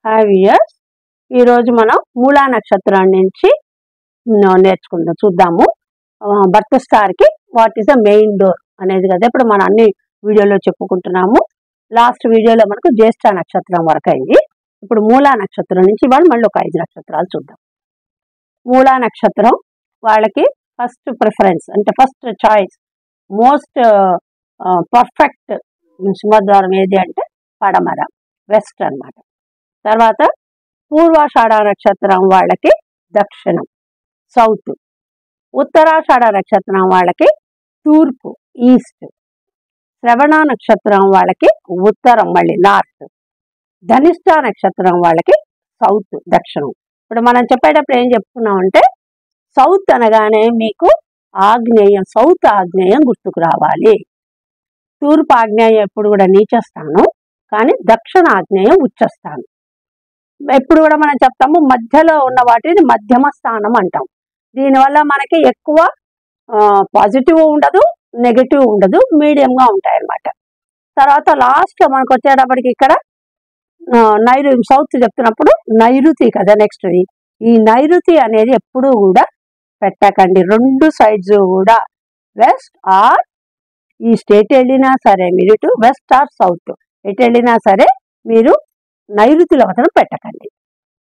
Hi viewers, ఈరోజు మనం మూలా నక్షత్రం నుంచి నేర్చుకుందాం, చూద్దాము. బర్త్ స్టార్కి what is the main door అనేది కదా ఇప్పుడు మనం అన్ని వీడియోలో చెప్పుకుంటున్నాము. లాస్ట్ వీడియోలో మనకు జ్యేష్ఠ నక్షత్రం వరకు అయింది. ఇప్పుడు మూలా నక్షత్రం నుంచి వాళ్ళు మళ్ళీ ఒక 5 నక్షత్రాలు చూద్దాం. మూలా నక్షత్రం వాళ్ళకి ఫస్ట్ ప్రిఫరెన్స్ అంటే ఫస్ట్ చాయిస్, మోస్ట్ పర్ఫెక్ట్ సింహద్వారం ఏది అంటే పడమర, వెస్ట్ అన్నమాట. తర్వాత పూర్వాషాఢ నక్షత్రం వాళ్ళకి దక్షిణం, సౌత్. ఉత్తరాషాఢ నక్షత్రం వాళ్ళకి తూర్పు, ఈస్ట్. శ్రవణ నక్షత్రం వాళ్ళకి ఉత్తరం, మళ్ళీ నార్త్. ధనిష్ట నక్షత్రం వాళ్ళకి సౌత్, దక్షిణం. ఇప్పుడు మనం చెప్పేటప్పుడు ఏం చెప్పుకున్నామంటే సౌత్ అనగానే మీకు ఆగ్నేయం, సౌత్ ఆగ్నేయం గుర్తుకు రావాలి. తూర్పు ఆగ్నేయం ఎప్పుడు కూడా నీచస్థానం, కానీ దక్షిణ ఆగ్నేయం ఉచ్చస్థానం. ఎప్పుడు కూడా మనం చెప్తాము మధ్యలో ఉన్న వాటిని మధ్యమ స్థానం అంటాం. దీనివల్ల మనకి ఎక్కువ పాజిటివ్ ఉండదు, నెగటివ్ ఉండదు, మీడియంగా ఉంటాయి అన్నమాట. తర్వాత లాస్ట్లో మనకు వచ్చేటప్పటికి ఇక్కడ సౌత్ చెప్తున్నప్పుడు నైరుతి కదా నెక్స్ట్. ఈ నైరుతి అనేది ఎప్పుడూ కూడా పెట్టకండి. 2 సైడ్స్ కూడా వెస్ట్ ఆర్ ఈస్ట్, ఎటు వెళ్ళినా సరే మీరు ఇటు వెస్ట్ ఆర్ సౌత్ ఎటు వెళ్ళినా సరే మీరు నైరుతిలో మాత్రం పెట్టకండి.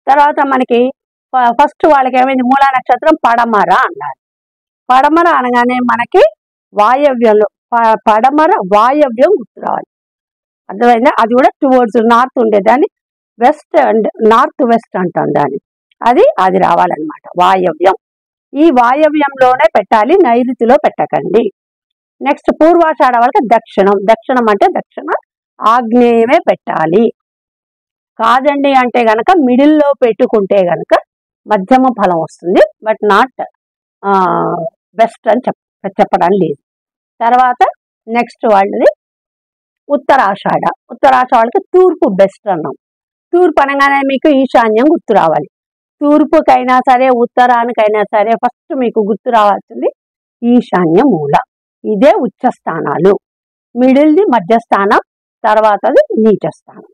తర్వాత మనకి ఫస్ట్ వాళ్ళకి ఏమైంది, మూలా నక్షత్రం పడమర అన్నారు. పడమర అనగానే మనకి వాయవ్యంలో పడమర వాయవ్యం గుర్తు రావాలి. అర్థమైందా? అది కూడా టువర్డ్స్ నార్త్ ఉండేదాన్ని వెస్ట్ అండ్ నార్త్ వెస్ట్ అంటాం దాన్ని. అది రావాలన్నమాట వాయవ్యం. ఈ వాయవ్యంలోనే పెట్టాలి, నైరుతిలో పెట్టకండి. నెక్స్ట్ పూర్వాషాఢ వాళ్ళకి దక్షిణం. దక్షిణం అంటే దక్షిణ ఆగ్నేయమే పెట్టాలి. కాదండి అంటే గనక మిడిల్లో పెట్టుకుంటే గనక మధ్యమ ఫలం వస్తుంది, బట్ నాట్ బెస్ట్ అని చెప్పడం లేదు. తర్వాత నెక్స్ట్ వాళ్ళది ఉత్తరాషాఢ. ఉత్తరాషాఢ వాళ్ళకి తూర్పు బెస్ట్ అన్నాం. తూర్పు అనగానే మీకు ఈశాన్యం గుర్తు రావాలి. తూర్పుకైనా సరే ఉత్తరానికైనా సరే ఫస్ట్ మీకు గుర్తు రావాల్సింది ఈశాన్య మూల. ఇదే ఉచ్చ స్థానాలు. మిడిల్ది మధ్యస్థానం, తర్వాతది నీచ స్థానం.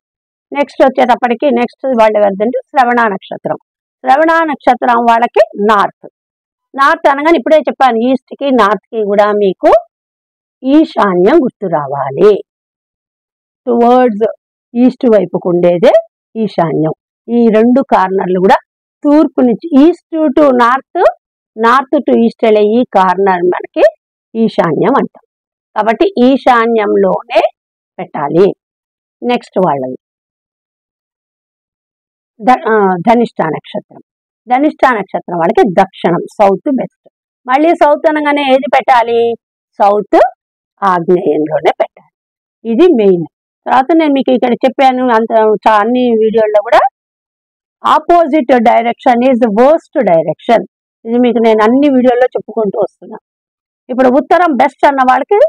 నెక్స్ట్ వచ్చేటప్పటికి నెక్స్ట్ వాళ్ళు ఎవరిదంటే శ్రవణ నక్షత్రం. శ్రవణ నక్షత్రం వాళ్ళకి నార్త్. నార్త్ అనగానే ఇప్పుడే చెప్పాను, ఈస్ట్కి నార్త్కి కూడా మీకు ఈశాన్యం గుర్తు రావాలి. టువర్డ్స్ ఈస్ట్ వైపుకు ఉండేదే ఈశాన్యం. ఈ 2 కార్నర్లు కూడా తూర్పు నుంచి east to north, north to east వెళ్ళే ఈ కార్నర్ మనకి ఈశాన్యం అంటాం. కాబట్టి ఈశాన్యంలోనే పెట్టాలి. నెక్స్ట్ వాళ్ళది ధనిష్ట నక్షత్రం. ధనిష్ట నక్షత్రం వాళ్ళకి దక్షిణం, సౌత్ బెస్ట్. మళ్ళీ సౌత్ అనగానే ఏది పెట్టాలి, సౌత్ ఆగ్నేయంలోనే పెట్టాలి. ఇది మెయిన్. తర్వాత నేను మీకు ఇక్కడ చెప్పాను అన్ని వీడియోల్లో కూడా opposite direction is worst direction. ఇది మీకు నేను అన్ని వీడియోల్లో చెప్పుకుంటూ వస్తున్నా. ఇప్పుడు ఉత్తరం బెస్ట్ అన్న వాళ్ళకి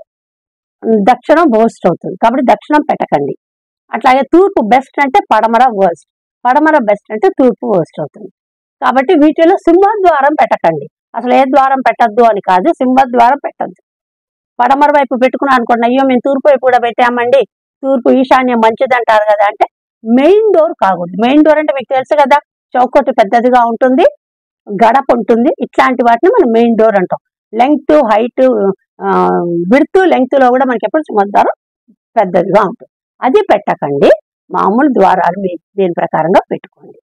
దక్షిణం వర్స్ట్ అవుతుంది, కాబట్టి దక్షిణం పెట్టకండి. అట్లాగే తూర్పు బెస్ట్ అంటే పడమర వర్స్ట్, పడమర బెస్ట్ అంటే తూర్పు వర్స్ట్ అవుతుంది. కాబట్టి వీటిలో సింహద్వారం పెట్టకండి. అసలు ఏ ద్వారం పెట్టద్దు అని కాదు, సింహద్వారం పెట్టద్దు. పడమర వైపు పెట్టుకున్నా అనుకోండి, అయ్యో మేము తూర్పు వైపు కూడా పెట్టామండి, తూర్పు ఈశాన్యం మంచిది అంటారు కదా అంటే మెయిన్ డోర్ కాకూడదు. మెయిన్ డోర్ అంటే మీకు తెలుసు కదా, చౌకట్టు పెద్దదిగా ఉంటుంది, గడప ఉంటుంది, ఇట్లాంటి వాటిని మనం మెయిన్ డోర్ అంటాం. లెంగ్త్, హైట్, విడ్త్, లెంగ్త్లో కూడా మనకి ఎప్పుడు సింహద్వారం పెద్దదిగా ఉంటుంది. అది పెట్టకండి. మామూలు ద్వారాలు దీని ప్రకారంగా పెట్టుకోండి.